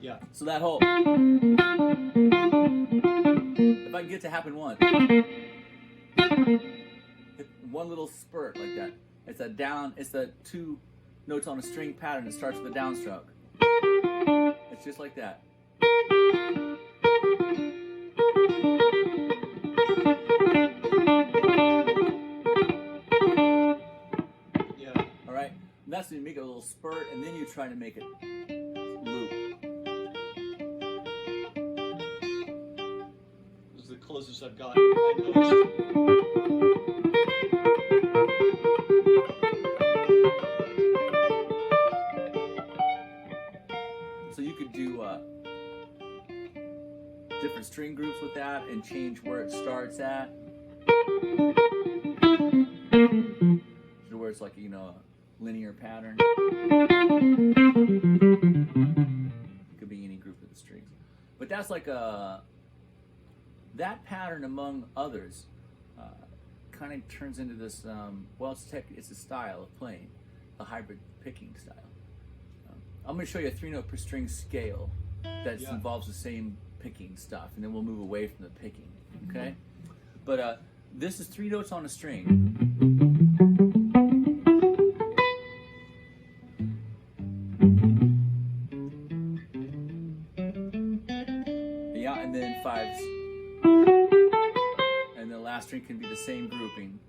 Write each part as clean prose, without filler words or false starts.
Yeah. So that whole, if I can get to happen once, one little spurt like that. It's a down. It's the two notes on a string pattern that starts with a downstroke. It's just like that. Yeah. All right. And that's when you make a little spurt, and then you try to make it loop. This is the closest I've gotten. I noticed. So you could do different string groups with that and change where it starts at. So where it's like, you know, a linear pattern. It could be any group of the strings. But that's like that pattern among others kind of turns into this, well, it's a style of playing, a hybrid picking style. I'm going to show you a 3-note per string scale that involves the same picking stuff, and then we'll move away from the picking, okay? But this is 3 notes on a string. Yeah, and then 5s. And the last string can be the same grouping.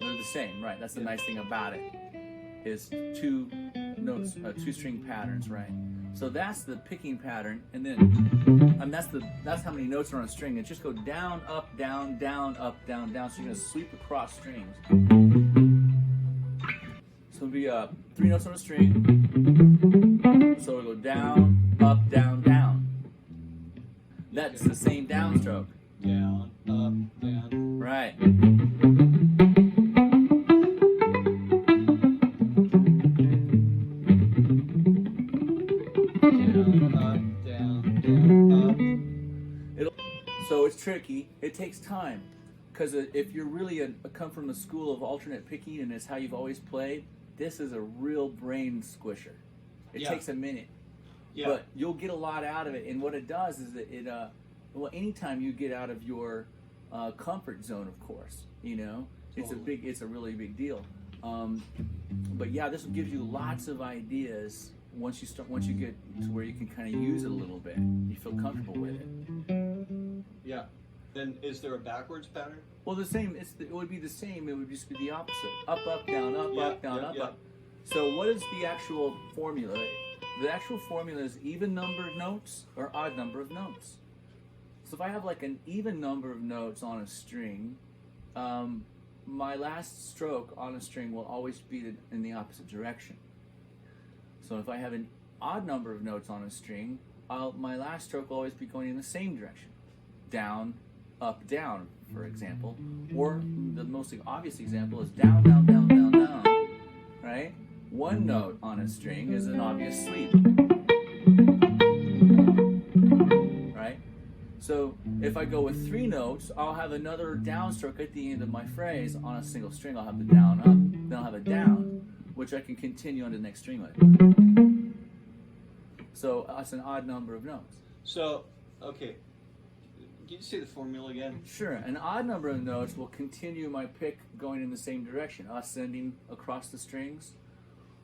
They're the same, right? That's the nice thing about it, is 2 notes, 2 string patterns, right? So that's the picking pattern, and then that's how many notes are on a string. It just go down, up, down, down, up, down, down. So you're gonna sweep across strings. So it'll be 3 notes on a string. So it'll go down, up, down, down. That's the same downstroke. Down, up, down. Right. So it's tricky. It takes time, because if you're really come from the school of alternate picking and it's how you've always played, this is a real brain squisher. It takes a minute, but you'll get a lot out of it. And what it does is that well, anytime you get out of your comfort zone, of course, you know, it's a really big deal. But yeah, this will give you lots of ideas once you get to where you can kind of use it a little bit. You feel comfortable with it. Yeah. Then is there a backwards pattern? Well, it would be the same. It would just be the opposite. Up, up, down, up, up, down, up, up. So what is the actual formula? The actual formula is even number of notes or odd number of notes. So if I have like an even number of notes on a string, my last stroke on a string will always be in the opposite direction. So if I have an odd number of notes on a string, my last stroke will always be going in the same direction. Down, up, down, for example. Or the most obvious example is down, down, down, down, down. Right? One note on a string is an obvious sweep. Right? So if I go with 3 notes, I'll have another downstroke at the end of my phrase on a single string. I'll have the down, up, then I'll have a down, which I can continue on to the next string with. So that's an odd number of notes. So, okay. Can you say the formula again? Sure. An odd number of notes will continue my pick going in the same direction, ascending across the strings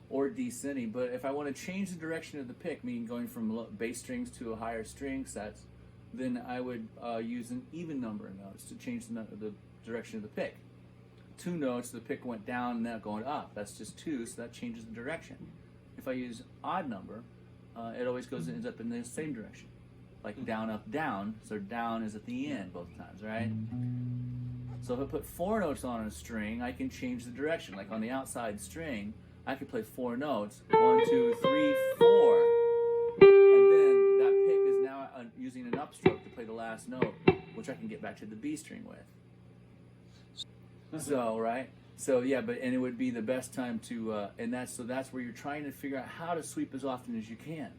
or descending. But if I want to change the direction of the pick, meaning going from bass strings to a higher string sets, then I would use an even number of notes to change the direction of the pick. 2 notes, the pick went down and now going up. That's just 2, so that changes the direction. If I use odd number, it always ends up in the same direction. Like down, up, down. So down is at the end both times, right? So if I put 4 notes on a string, I can change the direction. Like on the outside string, I could play 4 notes. 1, 2, 3, 4. And then that pick is now using an upstroke to play the last note, which I can get back to the B string with. So, right? So yeah, and it would be the best time to, that's where you're trying to figure out how to sweep as often as you can.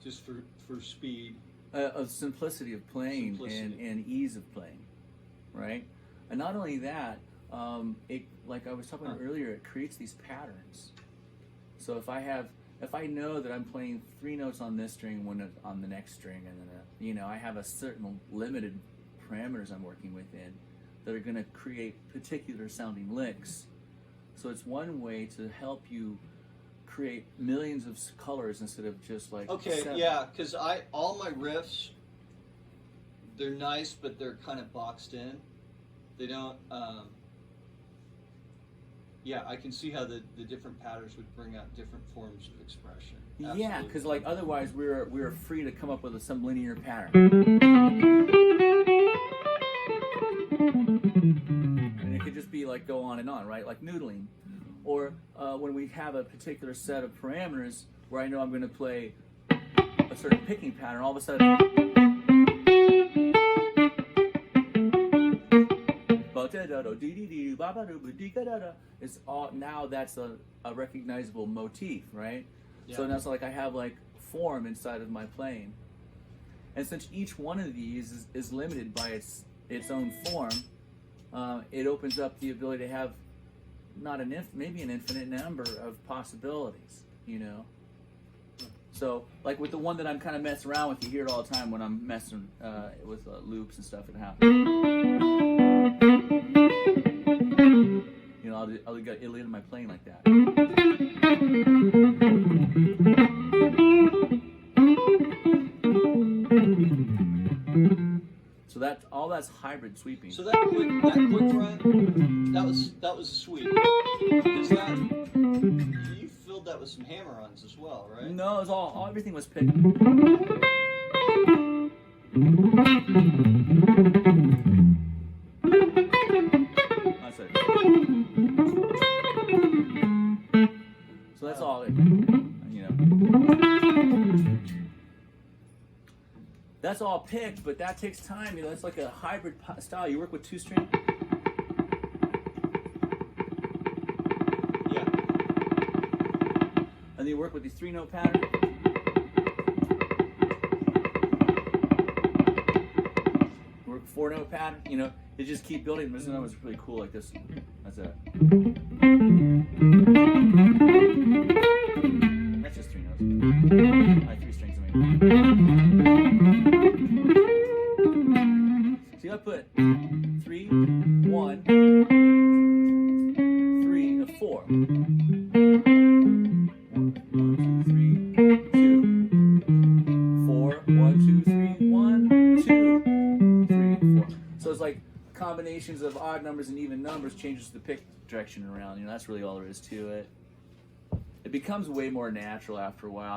Just for speed. Of simplicity of playing and ease of playing, right? And not only that, like I was talking about earlier, it creates these patterns. So if I have if I know that I'm playing 3 notes on this string, 1 note on the next string, and then I have a certain limited parameters I'm working within that are going to create particular sounding licks. So it's one way to help you create millions of colors instead of just like Okay, 7. yeah, because all my riffs, they're nice, but they're kind of boxed in. They don't. Yeah, I can see how the different patterns would bring out different forms of expression. Yeah, Absolutely. because like otherwise we're free to come up with some linear pattern. And it could just be like go on and on, right? Like noodling. Or when we have a particular set of parameters where I know I'm going to play a certain picking pattern, all of a sudden it's all, now that's a recognizable motif, right? Yeah. So now it's like I have like form inside of my playing. And since each one of these is limited by its own form, it opens up the ability to have not maybe an infinite number of possibilities, So, like with the one that I'm kind of messing around with, you hear it all the time when I'm messing with loops and stuff. It happens. I'll get it'll end my playing like that. So that's hybrid sweeping. So that quick run, that was sweet. Because you filled that with some hammer-ons as well, right? No, it was everything was picked. That's it. So that's all. That's all picked, but that takes time. It's like a hybrid style. You work with 2 string. Yeah. And then you work with these 3-note pattern. You work 4-note pattern. You just keep building. This one was really cool, like this. That's it. That's just 3 notes. Like 3 strings. See, I put 3, 1, 3, 4. 1, 2, 3, 2. 4, 1, 2, 3, 1, 2, 3, 4. So it's like combinations of odd numbers and even numbers changes the pick direction around. That's really all there is to it. It becomes way more natural after a while.